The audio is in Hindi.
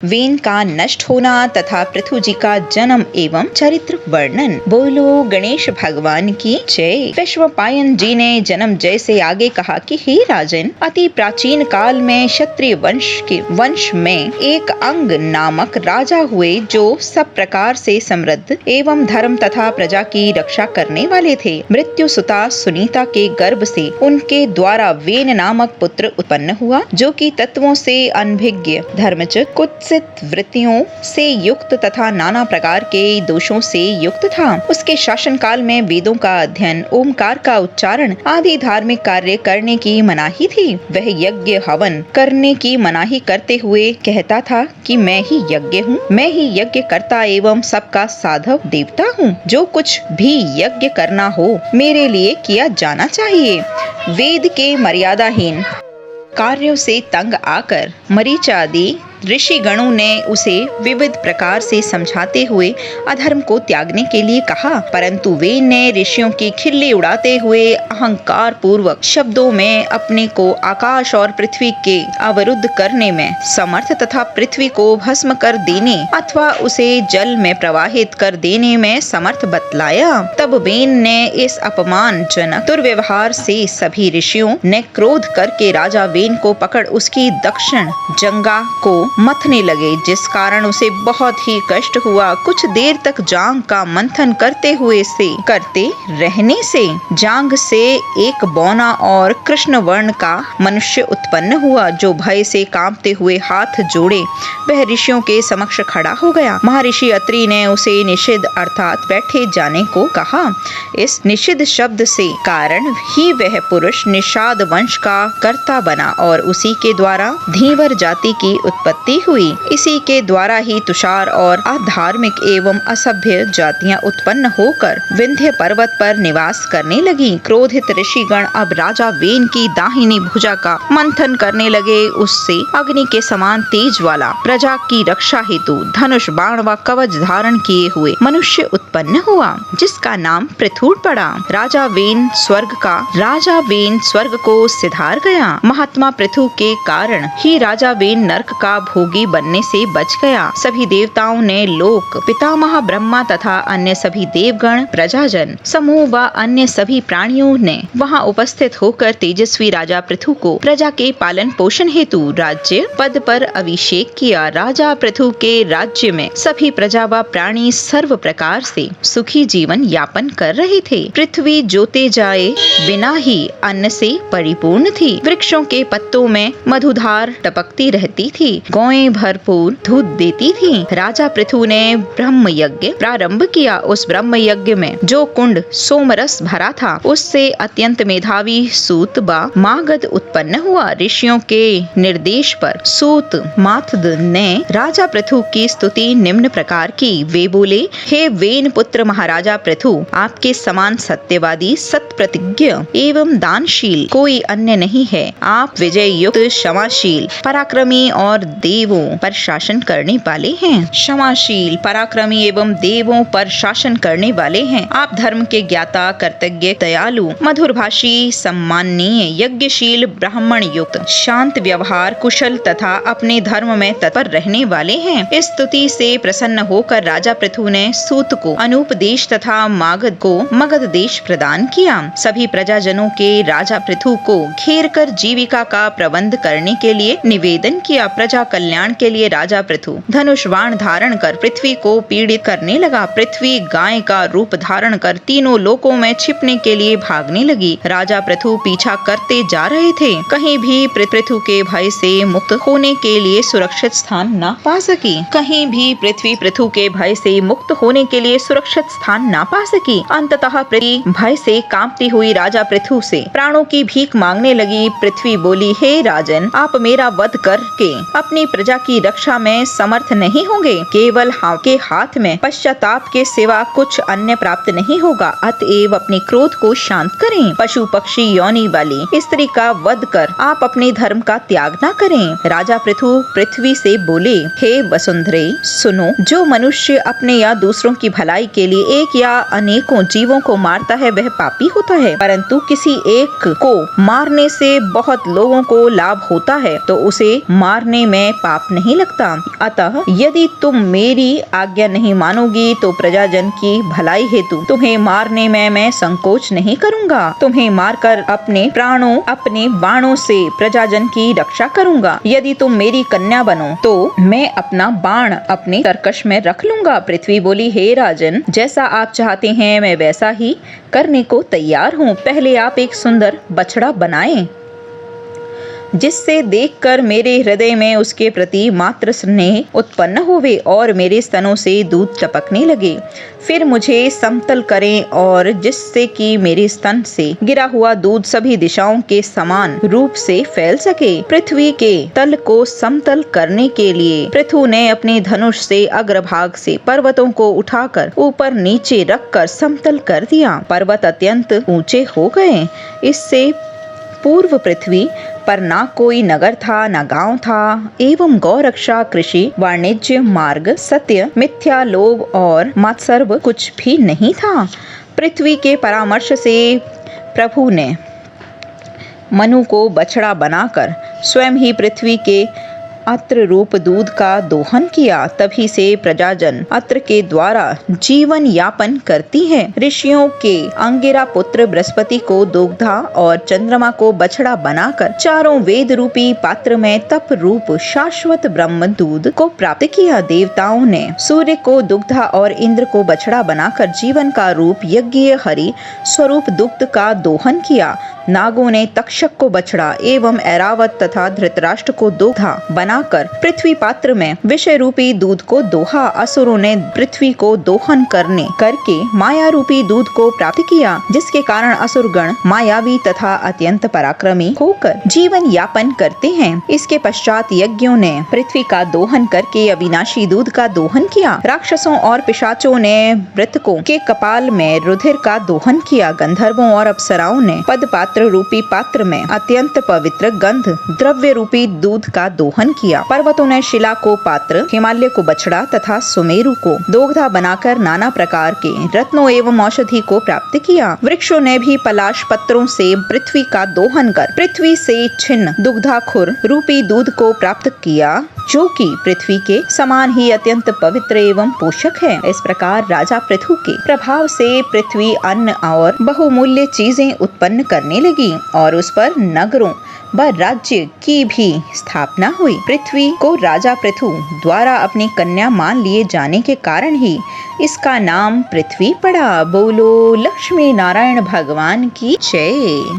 वेन का नष्ट होना तथा पृथु जी का जन्म एवं चरित्र वर्णन। बोलो गणेश भगवान की जय। विश्वपायन जी ने जन्म जय से आगे कहा कि हे राजन, अति प्राचीन काल में क्षत्रिय वंश में एक अंग नामक राजा हुए जो सब प्रकार से समृद्ध एवं धर्म तथा प्रजा की रक्षा करने वाले थे। मृत्यु सुता सुनीता के गर्भ से उनके द्वारा वेन नामक पुत्र उत्पन्न हुआ, जो कि तत्वों से अनभिज्ञ, धर्मच, कुत्सित वृत्तियों से युक्त तथा नाना प्रकार के दोषों से युक्त था। उसके शासन काल में वेदों का अध्ययन, ओमकार का उच्चारण आदि धार्मिक कार्य करने की मनाही थी। वह यज्ञ हवन करने की मनाही करते हुए कहता था कि मैं ही यज्ञ हूँ, मैं ही यज्ञ करता एवं सबका साधव देवता हूँ। जो कुछ भी यज्ञ करना हो मेरे लिए किया जाना चाहिए। वेद के मर्यादाहीन कार्यों से तंग आकर मरीचादि ऋषि गणों ने उसे विविध प्रकार से समझाते हुए अधर्म को त्यागने के लिए कहा, परंतु वेन ने ऋषियों की खिल्ली उड़ाते हुए अहंकार पूर्वक शब्दों में अपने को आकाश और पृथ्वी के अवरुद्ध करने में समर्थ तथा पृथ्वी को भस्म कर देने अथवा उसे जल में प्रवाहित कर देने में समर्थ बतलाया। तब वेन ने इस अपमानजनक दुर्व्यवहार से सभी ऋषियों ने क्रोध करके राजा वेन को पकड़ उसकी दक्षिण जंगा को मथने लगे, जिस कारण उसे बहुत ही कष्ट हुआ। कुछ देर तक जांग का मंथन करते रहने से जांग से एक बौना और कृष्ण वर्ण का मनुष्य उत्पन्न हुआ, जो भय से कांपते हुए हाथ जोड़े वह ऋषियों के समक्ष खड़ा हो गया। महर्षि अत्रि ने उसे निषिद्ध अर्थात बैठे जाने को कहा। इस निषिद्ध शब्द से कारण ही वह पुरुष निषाद वंश का कर्ता बना और उसी के द्वारा धीवर जाति की उत्पत्ति हुई। इसी के द्वारा ही तुषार और अधार्मिक एवं असभ्य जातियां उत्पन्न होकर विंध्य पर्वत पर निवास करने लगी। क्रोधित ऋषिगण अब राजा वेन की दाहिनी भुजा का मंथन करने लगे। उससे अग्नि के समान तेज वाला प्रजा की रक्षा हेतु धनुष, बाण व कवच धारण किए हुए मनुष्य उत्पन्न हुआ, जिसका नाम पृथु पड़ा। राजा वेन स्वर्ग को सिधार गया। महात्मा पृथु के कारण ही राजा वेन नरक का भोगी बनने से बच गया। सभी देवताओं ने लोक पितामह ब्रह्मा तथा अन्य सभी देवगण, प्रजाजन समूह व अन्य सभी प्राणियों ने वहां उपस्थित होकर तेजस्वी राजा पृथु को प्रजा के पालन पोषण हेतु राज्य पद पर अभिषेक किया। राजा पृथु के राज्य में सभी प्रजा व प्राणी सर्व प्रकार से सुखी जीवन यापन कर रहे थे। पृथ्वी जोते जाए बिना ही अन्न से परिपूर्ण थी। वृक्षों के पत्तों में मधुधार टपकती रहती थी। गौएं भरपूर दूध देती थीं। राजा पृथु ने ब्रह्म यज्ञ प्रारंभ किया। उस ब्रह्म यज्ञ में जो कुंड सोमरस भरा था, उससे अत्यंत मेधावी सूत व मागध उत्पन्न हुआ। ऋषियों के निर्देश पर सूत माथद ने राजा पृथु की स्तुति निम्न प्रकार की। वे बोले, हे वेन पुत्र महाराजा पृथु, आपके समान सत्यवादी, सत्प्रतिज्ञ एवं दानशील कोई अन्य नहीं है। आप विजय युक्त, क्षमाशील, पराक्रमी और देवों पर शासन करने वाले हैं। क्षमाशील, पराक्रमी एवं देवों पर शासन करने वाले हैं। आप धर्म के ज्ञाता, कर्तज्ञ, दयालु, मधुरभाषी, सम्माननीय, यज्ञशील, ब्राह्मण युक्त, शांत व्यवहार, कुशल तथा अपने धर्म में तत्पर रहने वाले हैं। इस स्तुति से प्रसन्न होकर राजा पृथु ने सूत को अनूप देश तथा मागध को मगध देश प्रदान किया। सभी प्रजाजनों के राजा पृथु को घेर कर जीविका का प्रबंध करने के लिए निवेदन किया। प्रजा कल्याण के लिए राजा पृथु धनुष बाण धारण कर पृथ्वी को पीड़ित करने लगा। पृथ्वी गाय का रूप धारण कर तीनों लोकों में छिपने के लिए भागने लगी। राजा पृथु पीछा करते जा रहे थे, कहीं भी पृथु के भय से मुक्त होने के लिए सुरक्षित स्थान न पा सकी। कहीं भी पृथ्वी पृथु के भय से मुक्त होने के लिए सुरक्षित स्थान न पा सकी। अंततः पृथ्वी भय से कांपती हुई राजा पृथु से प्राणों की भीख मांगने लगी। पृथ्वी बोली, हे राजन, आप मेरा वध करके अपनी प्रजा की रक्षा में समर्थ नहीं होंगे। केवल आपके हाथ में पश्चाताप के सिवा कुछ अन्य प्राप्त नहीं होगा। अतएव अपने क्रोध को शांत करें। पशु पक्षी योनि वाली स्त्री का वध कर आप अपने धर्म का त्याग न करें। राजा पृथु पृथ्वी से बोले, हे वसुंधरे, सुनो, जो मनुष्य अपने या दूसरों की भलाई के लिए एक या अनेकों जीवों को मारता है वह पापी होता है, परंतु किसी एक को मारने से बहुत लोगों को लाभ होता है तो उसे मारने में पाप नहीं लगता। अतः यदि तुम मेरी आज्ञा नहीं मानोगी तो प्रजाजन की भलाई हेतु तुम्हें मारने में मैं संकोच नहीं करूँगा। तुम्हें मारकर अपने प्राणों अपने बाणों से प्रजाजन की रक्षा करूँगा। यदि तुम मेरी कन्या बनो तो मैं अपना बाण अपने तरकश में रख लूँगा। पृथ्वी बोली, हे राजन, जैसा आप चाहते हैं मैं वैसा ही करने को तैयार हूँ। पहले आप एक सुंदर बछड़ा बनाएं जिससे देखकर मेरे हृदय में उसके प्रति मात्र स्नेह उत्पन्न होवे और मेरे स्तनों से दूध टपकने लगे। फिर मुझे समतल करें और जिससे कि मेरे स्तन से गिरा हुआ दूध सभी दिशाओं के समान रूप से फैल सके। पृथ्वी के तल को समतल करने के लिए पृथु ने अपने धनुष से अग्रभाग से पर्वतों को उठाकर ऊपर नीचे रखकर समतल कर दिया। पर्वत अत्यंत ऊंचे हो गए। इससे पूर्व पृथ्वी पर ना कोई नगर था न गांव था, एवं गौरक्षा, कृषि, वाणिज्य, मार्ग, सत्य, मिथ्या, लोभ और मात्सर्व कुछ भी नहीं था। पृथ्वी के परामर्श से प्रभु ने मनु को बछड़ा बनाकर स्वयं ही पृथ्वी के अत्र रूप दूध का दोहन किया। तभी से प्रजाजन अत्र के द्वारा जीवन यापन करती है। ऋषियों के अंगिरा पुत्र बृहस्पति को दुग्धा और चंद्रमा को बछड़ा बनाकर चारों वेद रूपी पात्र में तप रूप शाश्वत ब्रह्म दूध को प्राप्त किया। देवताओं ने सूर्य को दुग्धा और इंद्र को बछड़ा बनाकर जीवन का रूप यज्ञ हरि स्वरूप दुग्ध का दोहन किया। नागों ने तक्षक को बछड़ा एवं ऐरावत तथा धृतराष्ट्र को दुग्धा बनाकर पृथ्वी पात्र में विषय रूपी दूध को दोहा। असुरों ने पृथ्वी को दोहन करके माया रूपी दूध को प्राप्त किया, जिसके कारण असुरगण मायावी तथा अत्यंत पराक्रमी होकर जीवन यापन करते हैं। इसके पश्चात यज्ञों ने पृथ्वी का दोहन करके अविनाशी दूध का दोहन किया। राक्षसों और पिशाचों ने मृतकों के कपाल में रुधिर का दोहन किया। गंधर्वों और अप्सराओं ने पदपात्र रूपी पात्र में अत्यंत पवित्र गंध द्रव्य रूपी दूध का दोहन किया। पर्वतों ने शिला को पात्र, हिमालय को बछड़ा तथा सुमेरु को दोग्धा बनाकर नाना प्रकार के रत्नों एवं औषधि को प्राप्त किया। वृक्षों ने भी पलाश पत्रों से पृथ्वी का दोहन कर पृथ्वी से छिन्न दुग्धाखुर रूपी दूध को प्राप्त किया, जो कि पृथ्वी के समान ही अत्यंत पवित्र एवं पोषक है। इस प्रकार राजा पृथु के प्रभाव से पृथ्वी अन्न और बहुमूल्य चीजें उत्पन्न करने लगी और उस पर नगरों व राज्य की भी स्थापना हुई। पृथ्वी को राजा पृथु द्वारा अपनी कन्या मान लिए जाने के कारण ही इसका नाम पृथ्वी पड़ा। बोलो लक्ष्मी नारायण भगवान की जय।